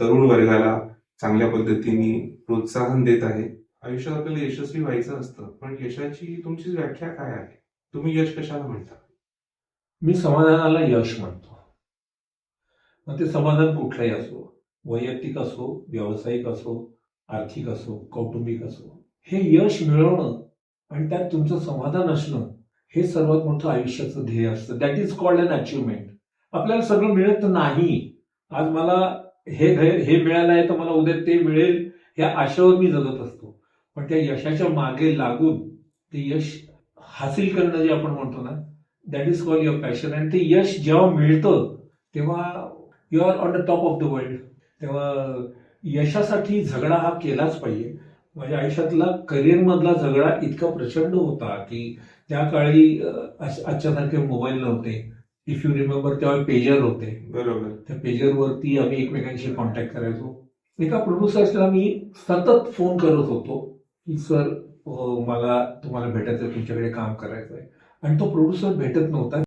तरुण वर्गाला चांगल्या पद्धतीने प्रोत्साहन देत आहे. आयुष्यात आपल्याला यशस्वी व्हायचं असतं, पण यशाची तुमची व्याख्या काय आहे? तुम्ही यश कशाला म्हणता? मी समाधानाला यश म्हणतो. मग ते समाधान कुठलंही असो, वैयक्तिक असो, व्यावसायिक असो, आर्थिक असो, कौटुंबिक असो. हे यश मिळवणं आणि त्यात तुमचं समाधान असणं हे सर्वात मोठं आयुष्याचं ध्येय असतं. That is called an achievement. आपल्याला सगळं मिळत नाही. आज मला हे मिळालं आहे तर मला उद्या ते मिळेल या आशेवर मी जगत असतो. पण त्या यशाच्या मागे लागून ते यश हासिल करणं जे आपण म्हणतो ना, that is called your passion. आणि ते यश जेव्हा मिळतं तेव्हा you are on the top of the world. तेव्हा यशासाठी झगडा हा केलाच पाहिजे. माझ्या आयुष्यातला करिअरमधला झगडा इतका प्रचंड होता की त्या काळी आजच्यासारखे मोबाईल नव्हते. इफ यू रिमेंबर तेव्हा पेजर होते. बरोबर. त्या पेजरवरती आम्ही एकमेकांशी कॉन्टॅक्ट करायचो. एका प्रोड्युसर्सला मी सतत फोन करत होतो की सर मला तुम्हाला भेटायचं, तुमच्याकडे काम करायचं आहे. आणि तो प्रोड्युसर भेटत नव्हता.